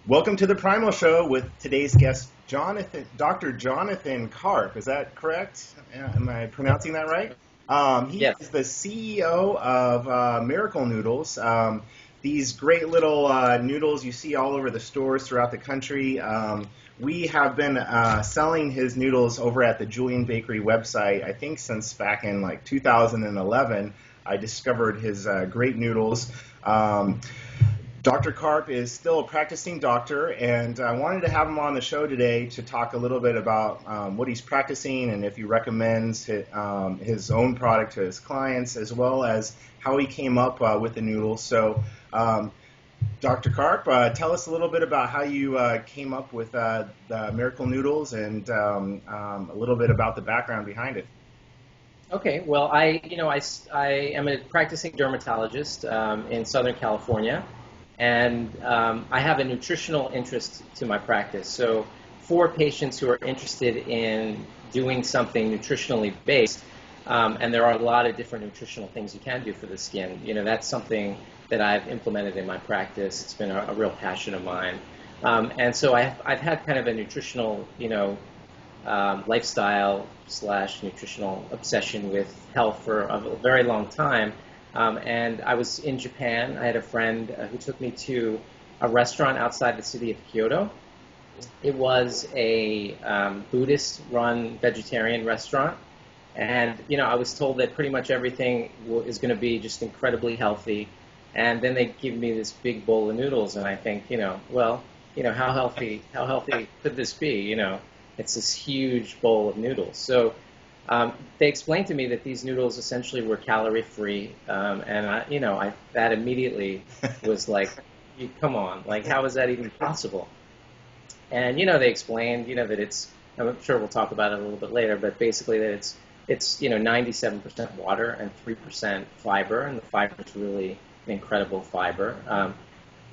Welcome to the Primal Show with today's guest, Dr. Jonathan Carp. Is that correct? Am I pronouncing that right? He Yes. is the CEO of Miracle Noodles. These great little noodles you see all over the stores throughout the country. We have been selling his noodles over at the Julian Bakery website, I think since back in like 2011. I discovered his great noodles. Dr. Carp is still a practicing doctor, and I wanted to have him on the show today to talk a little bit about what he's practicing and if he recommends his own product to his clients, as well as how he came up with the noodles. So, Dr. Carp, tell us a little bit about how you came up with the Miracle Noodles and a little bit about the background behind it. Okay. Well, I am a practicing dermatologist in Southern California, and I have a nutritional interest to my practice. So, for patients who are interested in doing something nutritionally based, and there are a lot of different nutritional things you can do for the skin. That's something that I've implemented in my practice. It's been a real passion of mine, and so I've had kind of a nutritional, lifestyle slash nutritional obsession with health for a very long time. And I was in Japan. I had a friend who took me to a restaurant outside the city of Kyoto. It was a Buddhist-run vegetarian restaurant. And, I was told that pretty much everything is going to be just incredibly healthy. And then they give me this big bowl of noodles, and I think, how healthy could this be? It's this huge bowl of noodles. So they explained to me that these noodles essentially were calorie-free, and that immediately was like, come on, like how is that even possible? And they explained, that it's. I'm sure we'll talk about it a little bit later, but basically that it's 97% water and 3% fiber, and the fiber is really an incredible fiber.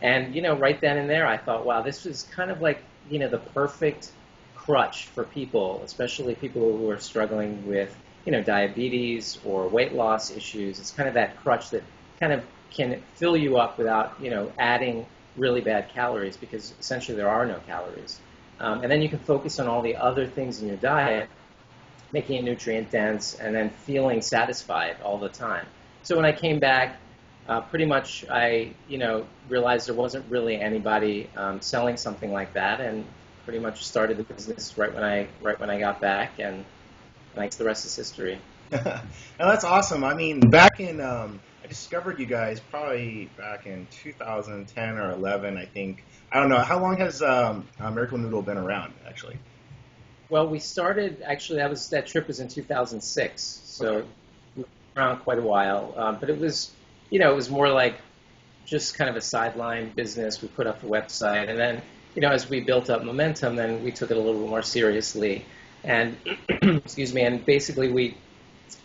And right then and there, I thought, wow, this was kind of like the perfect crutch for people, especially people who are struggling with, diabetes or weight loss issues. It's kind of that crutch that kind of can fill you up without, adding really bad calories, because essentially there are no calories. And then you can focus on all the other things in your diet, making it nutrient dense, and then feeling satisfied all the time. So when I came back, pretty much I, realized there wasn't really anybody selling something like that, and pretty much started the business right when I got back, and like the rest is history. Now that's awesome. I mean, back in I discovered you guys probably back in 2010 or 11, I think. I don't know. How long has Miracle Noodle been around, actually? Well, we started actually. That trip was in 2006, Okay. so we were around quite a while. But it was more like just kind of a sideline business. We put up the website, and then as we built up momentum, then we took it a little bit more seriously. And excuse me, and basically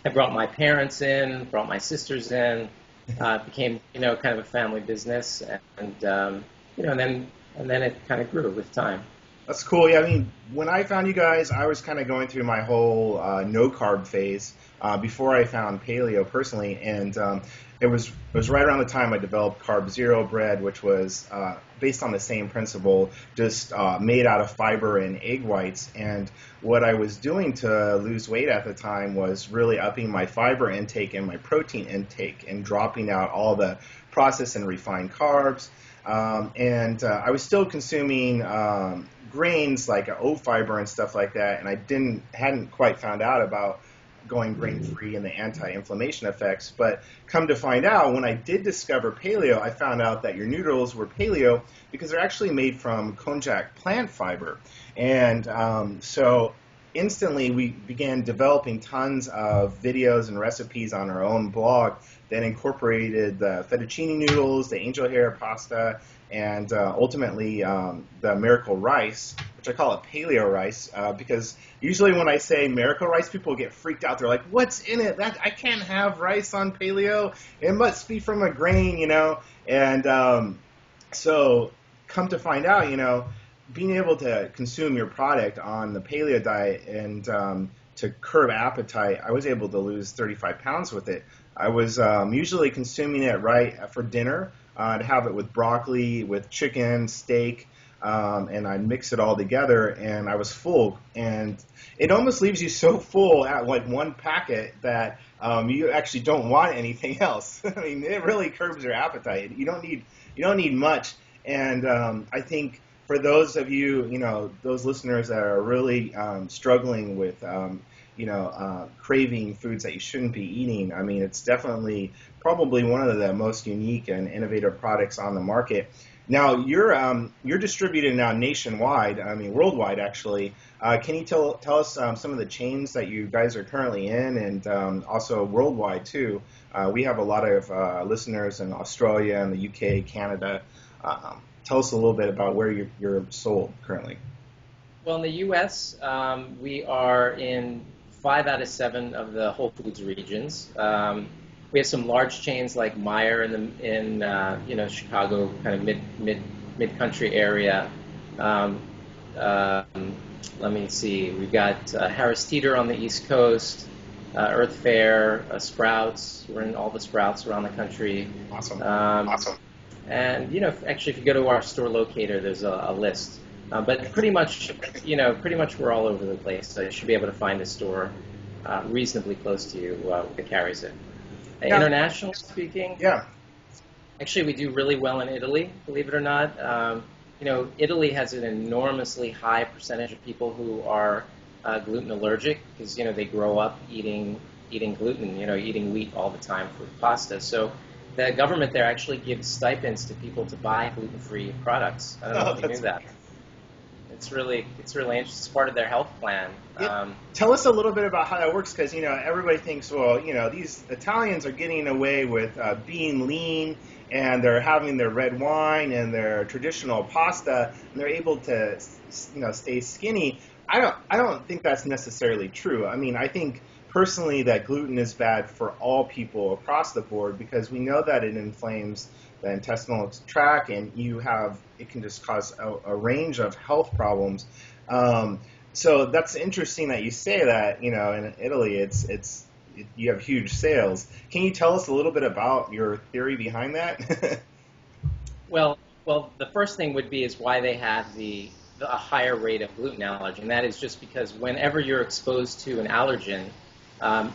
I brought my parents in, brought my sisters in, became kind of a family business, and and then it kind of grew with time. That's cool. Yeah, I mean, when I found you guys, I was kind of going through my whole no carb phase before I found Paleo personally, and it was right around the time I developed Carb Zero bread, which was based on the same principle, just made out of fiber and egg whites. And what I was doing to lose weight at the time was really upping my fiber intake and my protein intake, and dropping out all the processed and refined carbs. And I was still consuming grains like oat fiber and stuff like that, and I hadn't quite found out about going grain-free and the anti-inflammation effects. But come to find out, when I did discover paleo, I found out that your noodles were paleo because they're actually made from konjac plant fiber. And so instantly we began developing tons of videos and recipes on our own blog that incorporated the fettuccine noodles, the angel hair pasta, and ultimately the miracle rice, which I call it paleo rice, because usually when I say miracle rice, people get freaked out. They're like, "What's in it? That I can't have rice on paleo. It must be from a grain, you know." And so, come to find out, being able to consume your product on the paleo diet and to curb appetite, I was able to lose 35 pounds with it. I was usually consuming it right for dinner. I'd have it with broccoli, with chicken, steak, and I mix it all together, and I was full. And it almost leaves you so full at like one packet that you actually don't want anything else. I mean, it really curbs your appetite. You don't need much. And I think for those of you, those listeners that are really struggling with, craving foods that you shouldn't be eating, I mean, it's definitely probably one of the most unique and innovative products on the market. Now, you're distributed now nationwide, I mean, worldwide, actually. Can you tell us some of the chains that you guys are currently in, and also worldwide, too? We have a lot of listeners in Australia and the UK, Canada. Tell us a little bit about where you're sold currently. Well, in the U.S., we are in 5 out of 7 of the Whole Foods regions. We have some large chains like Meijer in Chicago, kind of mid country area. Let me see. We've got Harris Teeter on the East Coast, Earth Fare, Sprouts. We're in all the Sprouts around the country. Awesome. And actually, if you go to our store locator, there's a list. But pretty much we're all over the place. So you should be able to find a store reasonably close to you that carries it. Yeah. Internationally speaking, Yeah. actually we do really well in Italy, believe it or not. Italy has an enormously high percentage of people who are gluten allergic because they grow up eating gluten, eating wheat all the time for pasta. So the government there actually gives stipends to people to buy gluten-free products. I don't know if you knew that. It's really interesting. It's part of their health plan. Yeah. Tell us a little bit about how that works, because everybody thinks, well, these Italians are getting away with being lean, and they're having their red wine and their traditional pasta, and they're able to stay skinny. I don't think that's necessarily true. I mean, I think personally that gluten is bad for all people across the board, because we know that it inflames the intestinal tract, and it can just cause a range of health problems. So that's interesting that you say that. In Italy, you have huge sales. Can you tell us a little bit about your theory behind that? Well, the first thing would be is why they have a higher rate of gluten allergy, and that is just because whenever you're exposed to an allergen,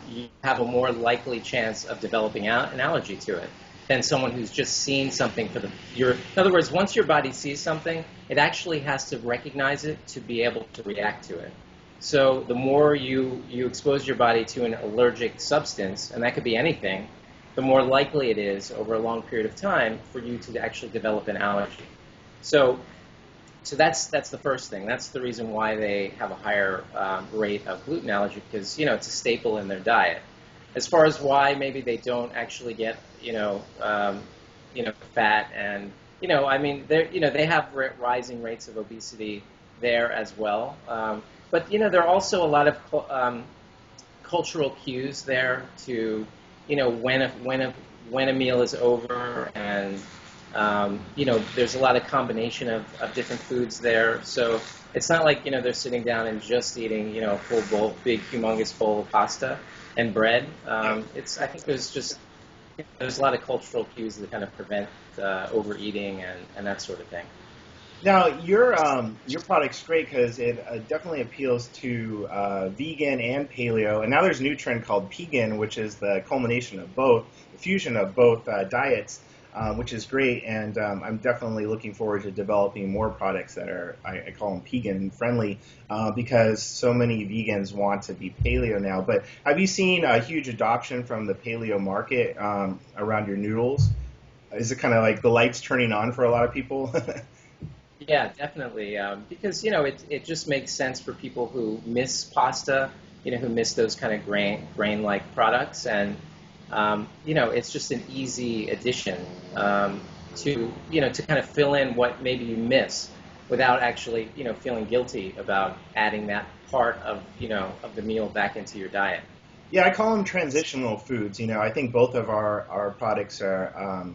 you have a more likely chance of developing an allergy to it than someone who's just seen something in other words, once your body sees something, it actually has to recognize it to be able to react to it. So the more you expose your body to an allergic substance, and that could be anything, the more likely it is over a long period of time for you to actually develop an allergy. So that's the first thing. That's the reason why they have a higher rate of gluten allergy, because it's a staple in their diet. As far as why maybe they don't actually get fat, and I mean they have rising rates of obesity there as well. But there are also a lot of cultural cues there to when a meal is over, and there's a lot of combination of different foods there. So it's not like they're sitting down and just eating a full bowl, big humongous bowl of pasta and bread. I think there's a lot of cultural cues that kind of prevent overeating and that sort of thing. Now, your product's great because it definitely appeals to vegan and paleo, and now there's a new trend called pegan, which is the culmination of both, the fusion of both diets, which is great, and I'm definitely looking forward to developing more products that are, I call them pegan friendly, because so many vegans want to be paleo now. But have you seen a huge adoption from the paleo market around your noodles? Is it kind of like the lights turning on for a lot of people? Yeah, definitely. Because it just makes sense for people who miss pasta, who miss those kind of grain-like products, and it's just an easy addition to kind of fill in what maybe you miss without actually feeling guilty about adding that part of the meal back into your diet. Yeah, I call them transitional foods. I think both of our products are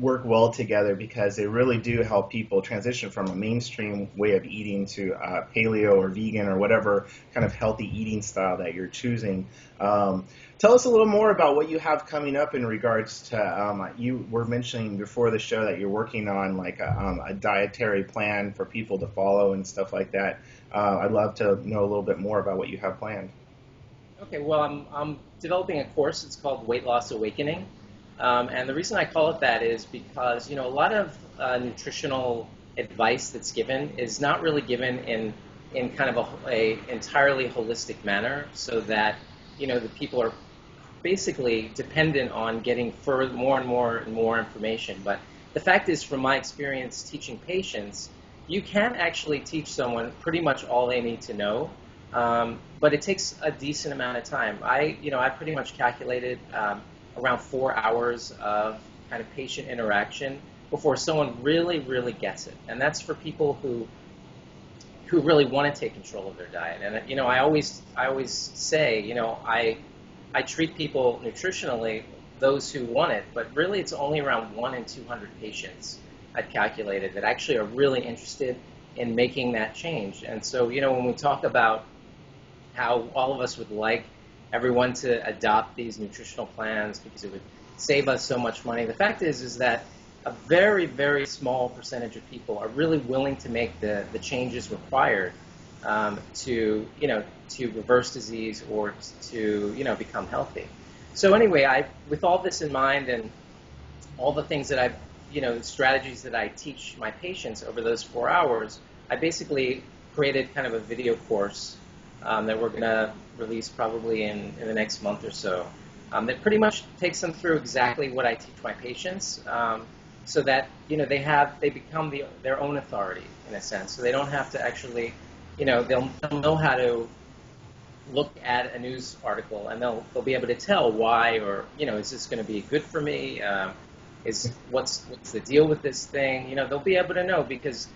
work well together because they really do help people transition from a mainstream way of eating to paleo or vegan or whatever kind of healthy eating style that you're choosing. Tell us a little more about what you have coming up in regards to, you were mentioning before the show that you're working on like a dietary plan for people to follow and stuff like that. I'd love to know a little bit more about what you have planned. Okay, well, I'm developing a course. It's called Weight Loss Awakening. And the reason I call it that is because, a lot of nutritional advice that's given is not really given in kind of a entirely holistic manner, so that, the people are basically dependent on getting more and more and more information. But the fact is, from my experience teaching patients, you can actually teach someone pretty much all they need to know. But it takes a decent amount of time. I pretty much calculated around 4 hours of kind of patient interaction before someone really, really gets it. And that's for people who really want to take control of their diet. And I always say, I treat people nutritionally, those who want it, but really it's only around 1 in 200 patients I've calculated that actually are really interested in making that change. And so, when we talk about how all of us would like everyone to adopt these nutritional plans because it would save us so much money, the fact is that a very, very small percentage of people are really willing to make the changes required to reverse disease or to, become healthy. So anyway, with all this in mind and all the things that strategies that I teach my patients over those 4 hours, I basically created kind of a video course that we're going to release probably in the next month or so, that pretty much takes them through exactly what I teach my patients, so that they become their own authority in a sense. So they don't have to actually, they'll know how to look at a news article and they'll be able to tell why, or is this going to be good for me? What's the deal with this thing? They'll be able to know, because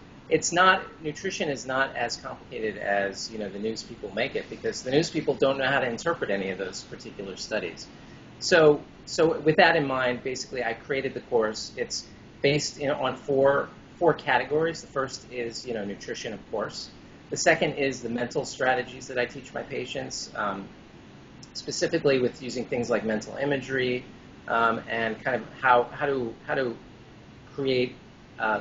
nutrition is not as complicated as the news people make it, because the news people don't know how to interpret any of those particular studies. So with that in mind, basically I created the course. It's based on four categories. The first is nutrition, of course. The second is the mental strategies that I teach my patients, specifically with using things like mental imagery, and kind of how to create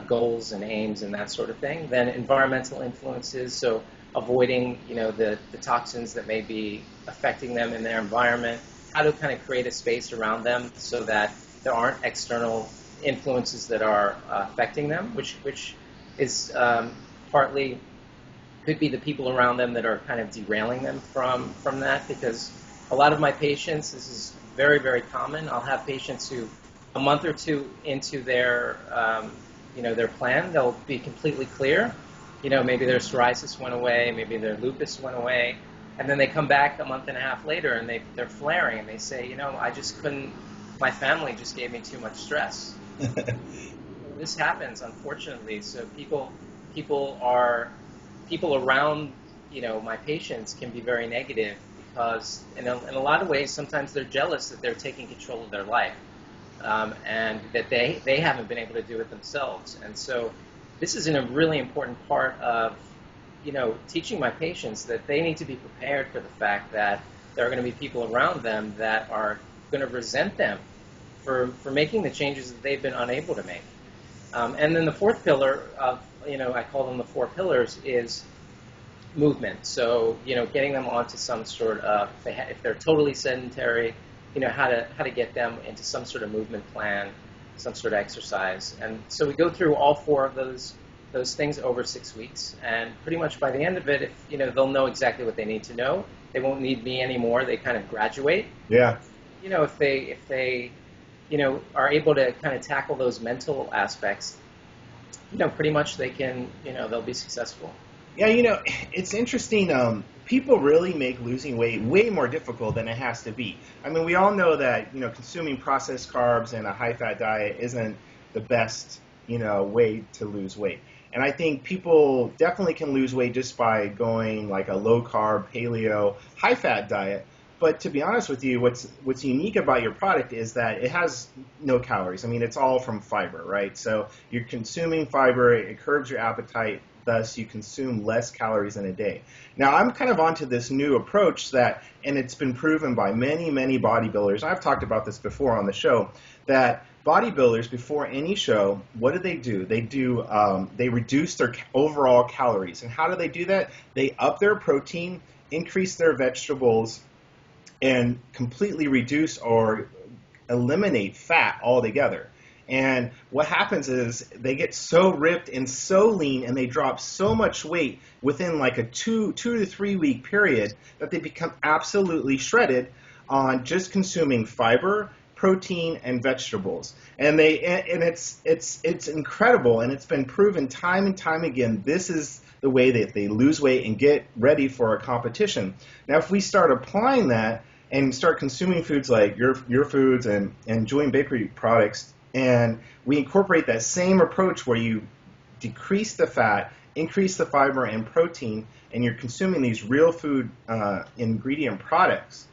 goals and aims and that sort of thing. Then environmental influences, so avoiding the toxins that may be affecting them in their environment, how to kind of create a space around them so that there aren't external influences that are affecting them, which is partly could be the people around them that are kind of derailing them from that, because a lot of my patients, this is very, very common. I'll have patients who a month or two into their their plan, they'll be completely clear. Maybe their psoriasis went away, maybe their lupus went away, and then they come back a month and a half later and they're flaring and they say, I just couldn't, my family just gave me too much stress. This happens, unfortunately. So people around, my patients can be very negative because in a lot of ways, sometimes they're jealous that they're taking control of their life. And that they haven't been able to do it themselves. And so this is a really important part of, teaching my patients that they need to be prepared for the fact that there are going to be people around them that are going to resent them for making the changes that they've been unable to make. And then the fourth pillar of, I call them the 4 pillars, is movement. So, getting them onto some sort of, if they're totally sedentary, how to get them into some sort of movement plan, some sort of exercise. And so we go through all 4 of those things over 6 weeks, and pretty much by the end of it, they'll know exactly what they need to know. They won't need me anymore. They kind of graduate. Yeah. If they are able to kind of tackle those mental aspects, pretty much they can, they'll be successful. Yeah, it's interesting. People really make losing weight way more difficult than it has to be. I mean, we all know that, consuming processed carbs and a high-fat diet isn't the best, way to lose weight. And I think people definitely can lose weight just by going like a low-carb, paleo, high-fat diet. But to be honest with you, what's unique about your product is that it has no calories. I mean, it's all from fiber, right? So you're consuming fiber, it curbs your appetite, thus you consume less calories in a day. Now, I'm kind of onto this new approach that, and it's been proven by many, many bodybuilders. I've talked about this before on the show, that bodybuilders before any show, what do? They reduce their overall calories. And how do they do that? They up their protein, increase their vegetables, and completely reduce or eliminate fat altogether. And what happens is they get so ripped and so lean, and they drop so much weight within like a 2 to 3 week period that they become absolutely shredded on just consuming fiber, protein, and vegetables. And it's incredible, and it's been proven time and time again. This is the way that they lose weight and get ready for a competition. Now, if we start applying that and start consuming foods like your foods and Julian Bakery products, and we incorporate that same approach where you decrease the fat, increase the fiber and protein, and you're consuming these real food ingredient products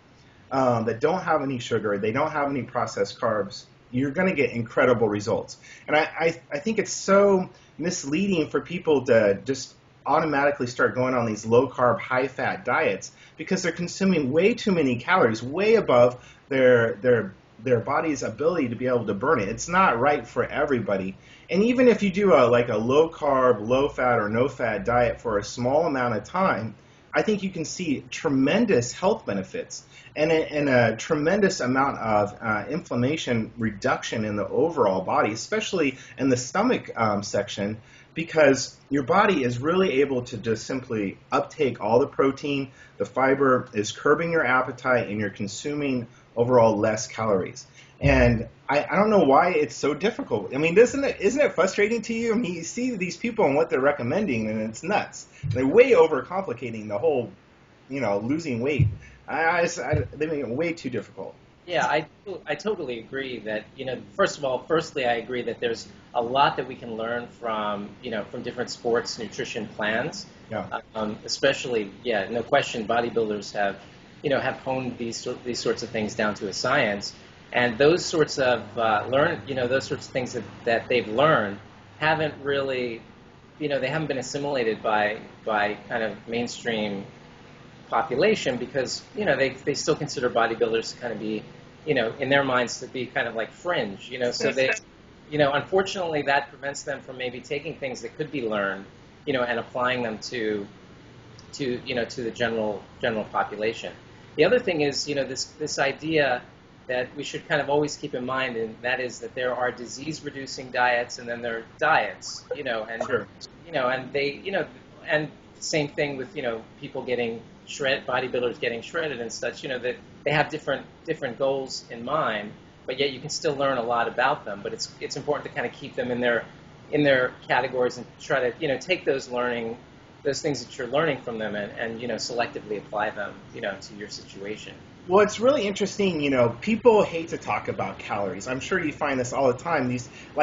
that don't have any sugar, they don't have any processed carbs, you're going to get incredible results. And I think it's so misleading for people to just automatically start going on these low-carb, high-fat diets because they're consuming way too many calories, way above their body's ability to be able to burn it. It's not right for everybody. And even if you do a low-carb, low-fat, or no-fat diet for a small amount of time, I think you can see tremendous health benefits and a tremendous amount of inflammation reduction in the overall body, especially in the stomach section, because your body is really able to just simply uptake all the protein, the fiber is curbing your appetite, and you're consuming overall less calories. And I don't know why it's so difficult. I mean, isn't it frustrating to you? I mean, you see these people and what they're recommending, and it's nuts. They're way overcomplicating the whole, losing weight. They make it way too difficult. Yeah, I totally agree that, firstly, I agree that there's a lot that we can learn from different sports nutrition plans. Yeah. Especially, no question, bodybuilders have honed these sorts of things down to a science. And those sorts of those sorts of things that they've learned haven't really, they haven't been assimilated by kind of mainstream population because, they still consider bodybuilders to kind of be, in their minds to be kind of like fringe, so they, unfortunately that prevents them from maybe taking things that could be learned, and applying them to the general population. The other thing is, this idea that we should kind of always keep in mind, and that is that there are disease-reducing diets, and then there are diets, and Sure. And they, and same thing with people getting bodybuilders getting shredded and such, that they have different goals in mind, but yet you can still learn a lot about them. But it's important to kind of keep them in their categories and try to take those things that you're learning from them and selectively apply them to your situation. Well, it's really interesting, people hate to talk about calories. I'm sure you find this all the time.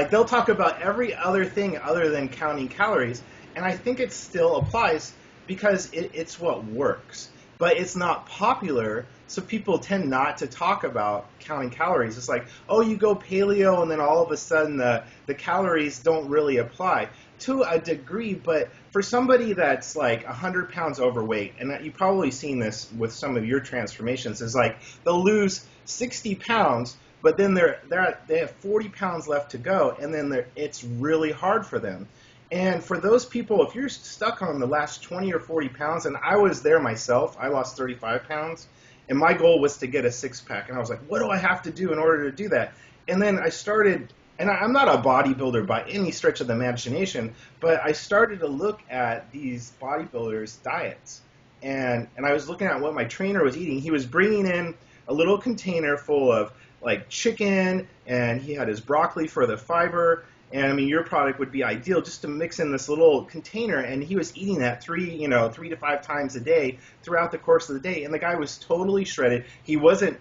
They'll talk about every other thing other than counting calories, and I think it still applies because it's what works. But it's not popular, so people tend not to talk about counting calories. It's like, oh, you go paleo, and then all of a sudden the calories don't really apply. To a degree, but for somebody that's like 100 pounds overweight, and you've probably seen this with some of your transformations, is like they'll lose 60 pounds, but then they have 40 pounds left to go, and then it's really hard for them. And for those people, if you're stuck on the last 20 or 40 pounds, and I was there myself, I lost 35 pounds, and my goal was to get a six-pack, and I was like, what do I have to do in order to do that? And then I started. And I'm not a bodybuilder by any stretch of the imagination, but I started to look at these bodybuilders' diets. And I was looking at what my trainer was eating. He was bringing in a little container full of like chicken, and he had his broccoli for the fiber. And I mean, your product would be ideal just to mix in this little container. And he was eating that 3 to 5 times a day throughout the course of the day. And the guy was totally shredded. He wasn't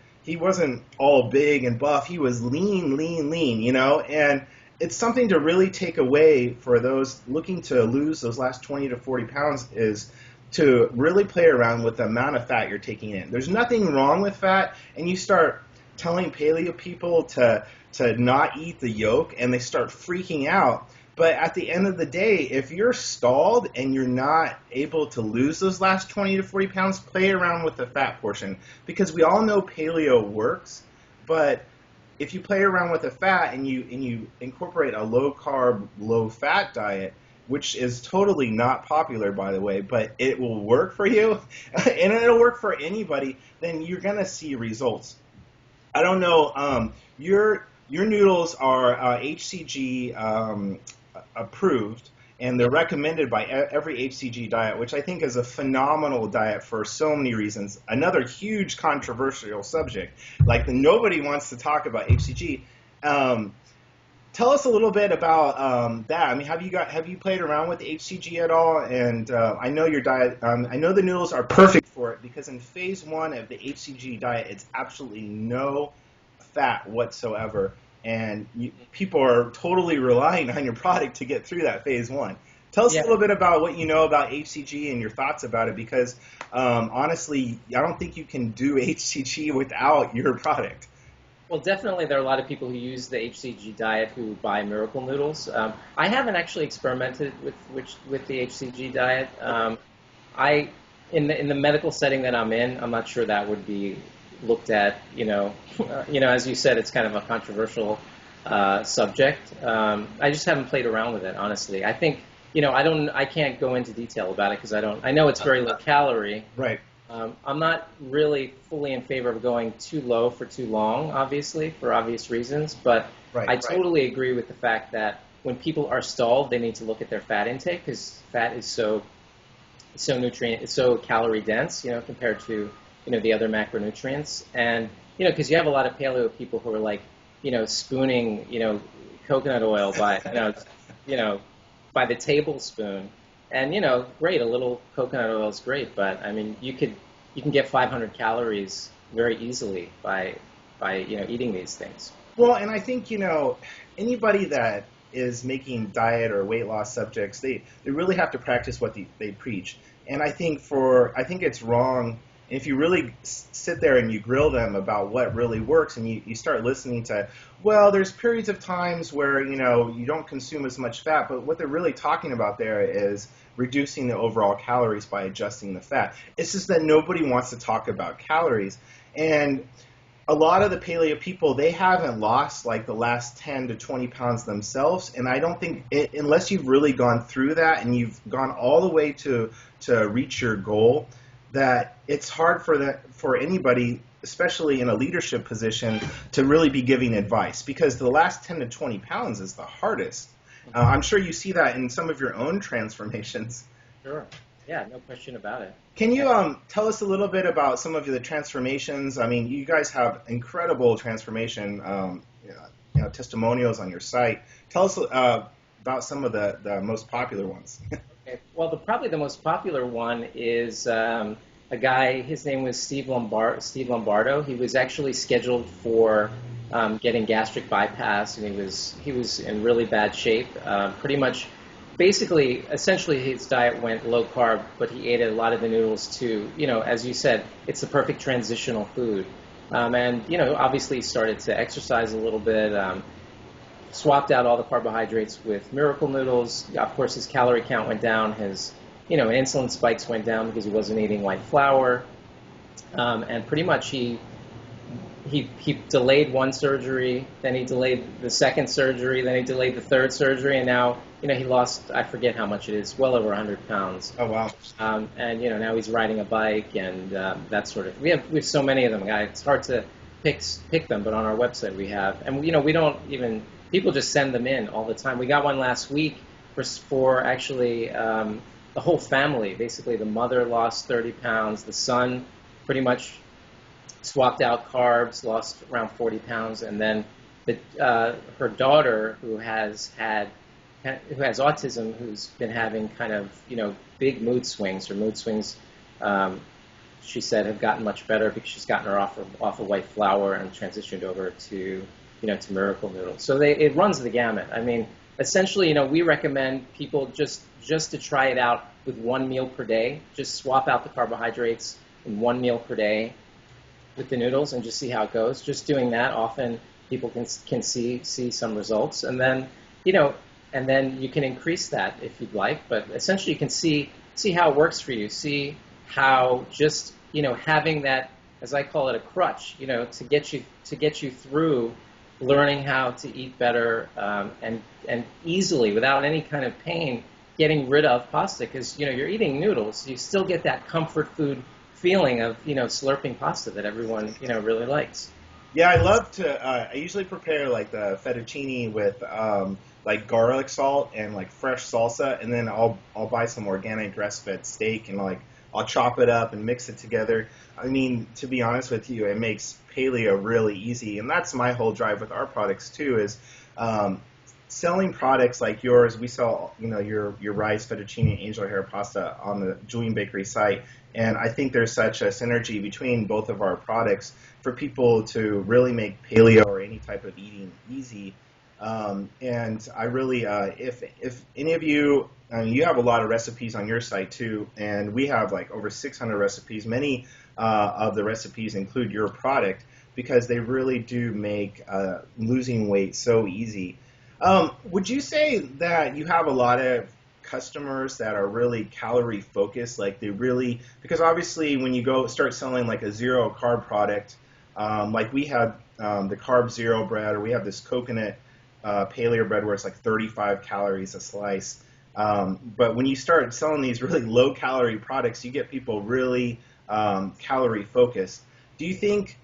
all big and buff. He was lean, and it's something to really take away for those looking to lose those last 20 to 40 pounds is to really play around with the amount of fat you're taking in. There's nothing wrong with fat, and you start telling paleo people to not eat the yolk, and they start freaking out. But at the end of the day, if you're stalled and you're not able to lose those last 20 to 40 pounds, play around with the fat portion, because we all know paleo works. But if you play around with the fat and you incorporate a low carb, low fat diet, which is totally not popular, by the way, but it will work for you, and it'll work for anybody, then you're gonna see results. I don't know. Your noodles are HCG approved, and they're recommended by every HCG diet, which I think is a phenomenal diet for so many reasons. Another huge controversial subject, like nobody wants to talk about HCG. Tell us a little bit about that. I mean, have you played around with HCG at all? And I know your diet. I know the noodles are perfect for it, because in phase 1 of the HCG diet, it's absolutely no fat whatsoever, and people are totally relying on your product to get through that phase 1. Tell us a little bit about what you know about HCG and your thoughts about it, because honestly, I don't think you can do HCG without your product. Well, definitely there are a lot of people who use the HCG diet who buy Miracle Noodles. I haven't actually experimented with the HCG diet. In the medical setting that I'm in, I'm not sure that would be looked at. As you said, it's kind of a controversial subject. I just haven't played around with it, honestly. I think I can't go into detail about it because I know it's very low calorie. Right. I'm not really fully in favor of going too low for too long, obviously, for obvious reasons. But I totally agree with the fact that when people are stalled, they need to look at their fat intake, because fat is so calorie dense, compared to the other macronutrients. And because you have a lot of paleo people who are like, spooning, coconut oil by by the tablespoon. And great, a little coconut oil is great, but I mean, you can get 500 calories very easily by eating these things. Well, and I think anybody that is making diet or weight loss subjects, they really have to practice what they preach. And I think it's wrong if you really sit there and you grill them about what really works, and you start listening to, well, there's periods of times where you don't consume as much fat, but what they're really talking about there is reducing the overall calories by adjusting the fat. It's just that nobody wants to talk about calories. And a lot of the paleo people, they haven't lost like the last 10 to 20 pounds themselves. And I don't think, unless you've really gone through that and you've gone all the way to reach your goal, that it's hard for anybody, especially in a leadership position, to really be giving advice, because the last 10 to 20 pounds is the hardest. I'm sure you see that in some of your own transformations. Sure. Yeah, no question about it. Can you tell us a little bit about some of the transformations? I mean, you guys have incredible transformation testimonials on your site. Tell us about some of the most popular ones. Okay. Well, probably the most popular one is a guy. His name was Steve Lombardo. He was actually scheduled for getting gastric bypass, and he was in really bad shape. Essentially, his diet went low carb, but he ate a lot of the noodles too. As you said, it's the perfect transitional food. Obviously he started to exercise a little bit. Swapped out all the carbohydrates with Miracle Noodles. Of course, his calorie count went down. His, insulin spikes went down because he wasn't eating white flour. And pretty much he delayed one surgery, then he delayed the second surgery, then he delayed the third surgery, and now, he lost, I forget how much it is, well over 100 pounds. Oh, wow. And, now he's riding a bike and that sort of, we have so many of them, guys. It's hard to pick them, but on our website we have, and, we don't even, people just send them in all the time. We got one last week for actually the whole family. Basically, the mother lost 30 pounds, the son pretty much swapped out carbs, lost around 40 pounds, and then her daughter, who has autism, who's been having kind of big mood swings. Her mood swings, she said, have gotten much better because she's gotten her off of white flour and transitioned over to to Miracle Noodles. So it runs the gamut. I mean, essentially, we recommend people just to try it out with one meal per day. Just swap out the carbohydrates in one meal per day with the noodles and just see how it goes. Just doing that, often people can see some results, and then you can increase that if you'd like. But essentially, you can see how it works for you. See how just having that, as I call it, a crutch, to get you through learning how to eat better, and easily, without any kind of pain, getting rid of pasta, because you're eating noodles. You still get that comfort food feeling of slurping pasta that everyone really likes. Yeah, I love to. I usually prepare like the fettuccine with like garlic salt and like fresh salsa, and then I'll buy some organic grass-fed steak and like I'll chop it up and mix it together. I mean, to be honest with you, it makes paleo really easy, and that's my whole drive with our products too. Is selling products like yours. We sell your rice, fettuccine, and angel hair pasta on the Julian Bakery site, and I think there's such a synergy between both of our products for people to really make paleo or any type of eating easy. And I really, if any of you, you have a lot of recipes on your site too, and we have like over 600 recipes. Many of the recipes include your product because they really do make losing weight so easy. Would you say that you have a lot of customers that are really calorie focused, like they really, because obviously when you go start selling like a zero carb product, like we have the Carb Zero bread, or we have this coconut paleo bread where it's like 35 calories a slice. But when you start selling these really low calorie products, you get people really calorie focused. Do you think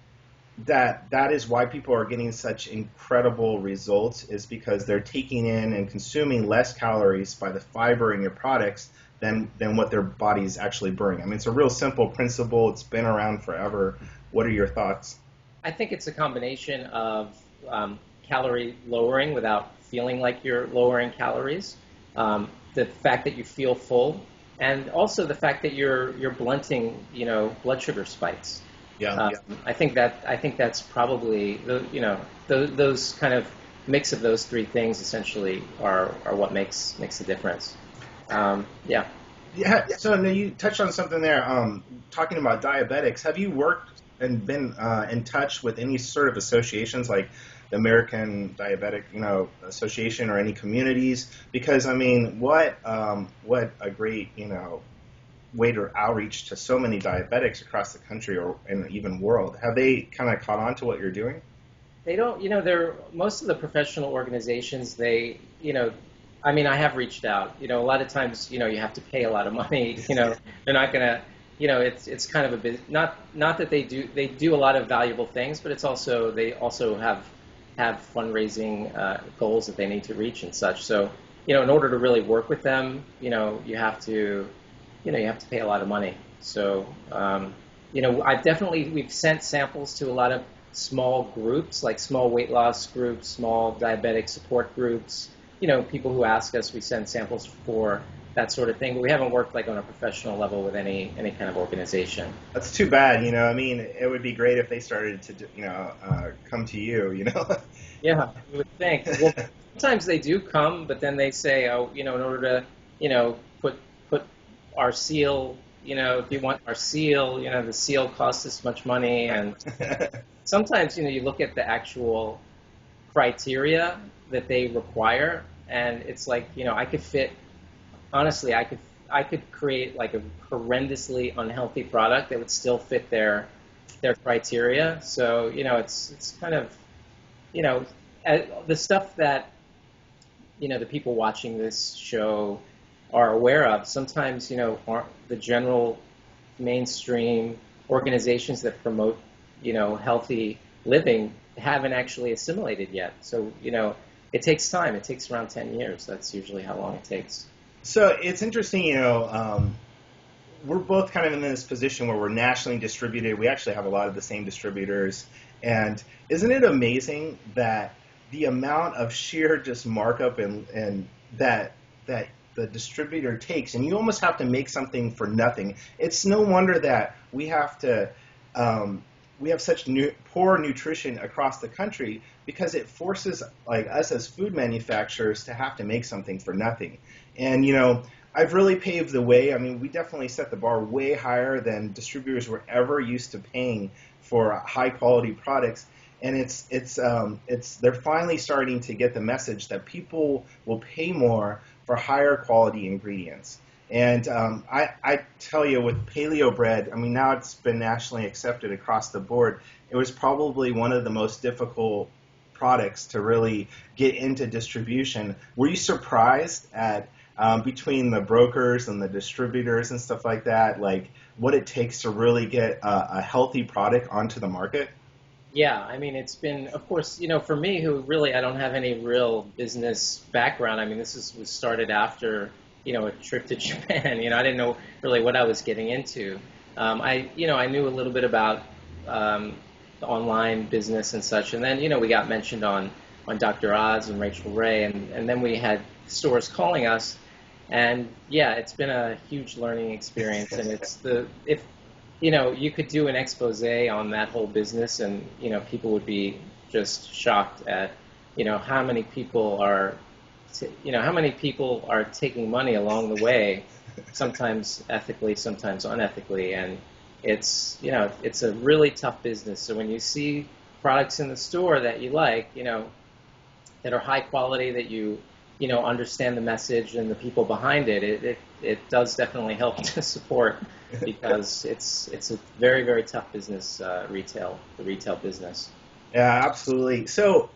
that is why people are getting such incredible results, is because they're taking in and consuming less calories by the fiber in your products than what their body is actually burning? I mean, it's a real simple principle. It's been around forever. What are your thoughts? I think it's a combination of calorie lowering without feeling like you're lowering calories, the fact that you feel full, and also the fact that you're blunting blood sugar spikes. Yeah. I think that's probably those kind of mix of those three things essentially are what makes the difference. Yeah. Yeah. So now you touched on something there. Talking about diabetics, have you worked and been in touch with any sort of associations like the American Diabetic Association or any communities? Because I mean, what a great way to outreach to so many diabetics across the country or and even world. Have they kind of caught on to what you're doing? They don't, they're most of the professional organizations. I mean, I have reached out. A lot of times, you have to pay a lot of money. They're not gonna, it's kind of a bit, not that they do a lot of valuable things, but they also have fundraising goals that they need to reach and such. So, in order to really work with them, you have to pay a lot of money. So, we've sent samples to a lot of small groups, like small weight loss groups, small diabetic support groups. People who ask us, we send samples for that sort of thing. But we haven't worked like on a professional level with any kind of organization. That's too bad. I mean, it would be great if they started to, come to you. Yeah, you would think. Well, sometimes they do come, but then they say, oh, in order to, put our seal, if you want our seal, the seal costs this much money. And sometimes, you look at the actual criteria that they require, and it's like, honestly, I could create like a horrendously unhealthy product that would still fit their criteria. So, it's kind of, the stuff that, the people watching this show are aware of. Sometimes, aren't the general mainstream organizations that promote, healthy living haven't actually assimilated yet. So, it takes time. It takes around 10 years. That's usually how long it takes. So it's interesting, we're both kind of in this position where we're nationally distributed. We actually have a lot of the same distributors. And isn't it amazing that the amount of sheer just markup and that the distributor takes, and you almost have to make something for nothing. It's no wonder that we have to we have such poor nutrition across the country because it forces like us as food manufacturers to have to make something for nothing. And I've really paved the way. I mean, we definitely set the bar way higher than distributors were ever used to paying for high quality products. And they're finally starting to get the message that people will pay more for higher quality ingredients. And I tell you, with paleo bread, I mean, now it's been nationally accepted across the board. It was probably one of the most difficult products to really get into distribution. Were you surprised at between the brokers and the distributors and stuff like that, like what it takes to really get a healthy product onto the market? Yeah, I mean, it's been, of course, for me, who really, I don't have any real business background. I mean, was started after, a trip to Japan. I didn't know really what I was getting into. I knew a little bit about the online business and such, and then, we got mentioned on Dr. Oz and Rachel Ray, and then we had stores calling us, and yeah, it's been a huge learning experience, and if you could do an expose on that whole business, and people would be just shocked at how many people are taking money along the way, sometimes ethically, sometimes unethically, and it's a really tough business. So when you see products in the store that you like, that are high quality, that you understand the message and the people behind it, it does definitely help to support, because it's a very, very tough business, the retail business. Yeah, absolutely. So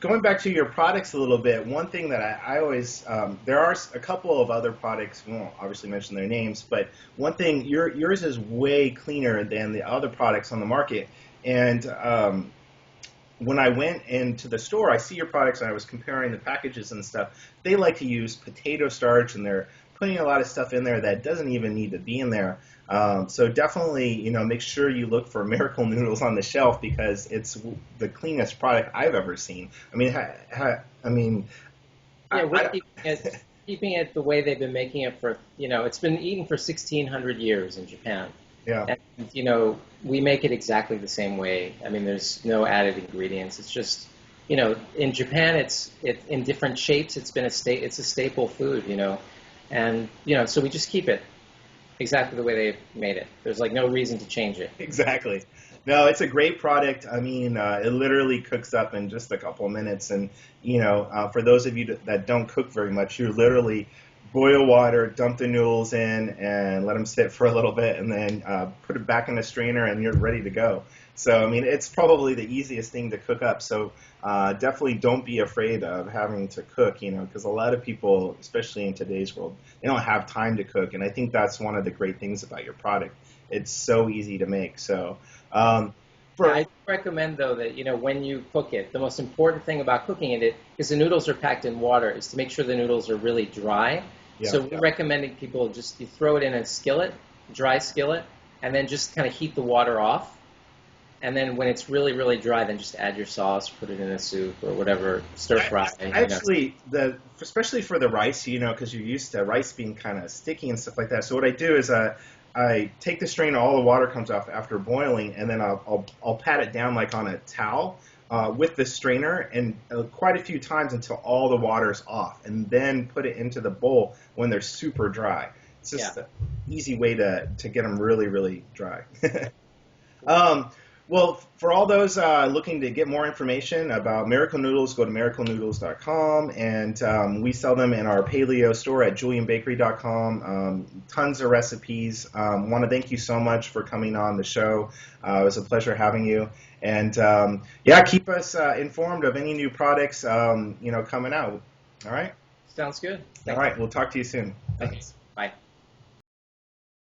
going back to your products a little bit, one thing that I always, there are a couple of other products, we won't obviously mention their names, but one thing, yours is way cleaner than the other products on the market. And when I went into the store, I see your products and I was comparing the packages and stuff. They like to use potato starch, and they're putting a lot of stuff in there that doesn't even need to be in there. So definitely, make sure you look for Miracle Noodles on the shelf, because it's the cleanest product I've ever seen. I mean, keeping it the way they've been making it for, it's been eaten for 1,600 years in Japan. Yeah. And, we make it exactly the same way. I mean, there's no added ingredients. It's just, in Japan, it's in different shapes. It's a staple food, and, so we just keep it exactly the way they made it. There's like no reason to change it. Exactly. No, it's a great product. I mean, it literally cooks up in just a couple of minutes. And, for those of you that don't cook very much, you literally boil water, dump the noodles in, and let them sit for a little bit, and then put it back in the strainer, and you're ready to go. So, I mean, it's probably the easiest thing to cook up. So definitely don't be afraid of having to cook, because a lot of people, especially in today's world, they don't have time to cook. And I think that's one of the great things about your product. It's so easy to make. So I recommend, though, that, when you cook it, the most important thing about cooking it, because the noodles are packed in water, is to make sure the noodles are really dry. Yeah, so we're recommending people you throw it in a skillet, dry skillet, and then just kind of heat the water off. And then when it's really, really dry, then just add your sauce, put it in a soup or whatever, stir fry. Actually, especially for the rice, because you're used to rice being kind of sticky and stuff like that. So what I do is I take the strainer, all the water comes off after boiling, and then I'll pat it down like on a towel with the strainer, and quite a few times until all the water's off, and then put it into the bowl when they're super dry. It's just an easy way to get them really, really dry. Well, for all those looking to get more information about Miracle Noodles, go to miraclenoodles.com, and we sell them in our Paleo store at julianbakery.com. Tons of recipes. Want to thank you so much for coming on the show. It was a pleasure having you. And keep us informed of any new products coming out. All right? Sounds good. All right, we'll talk to you soon. Thanks.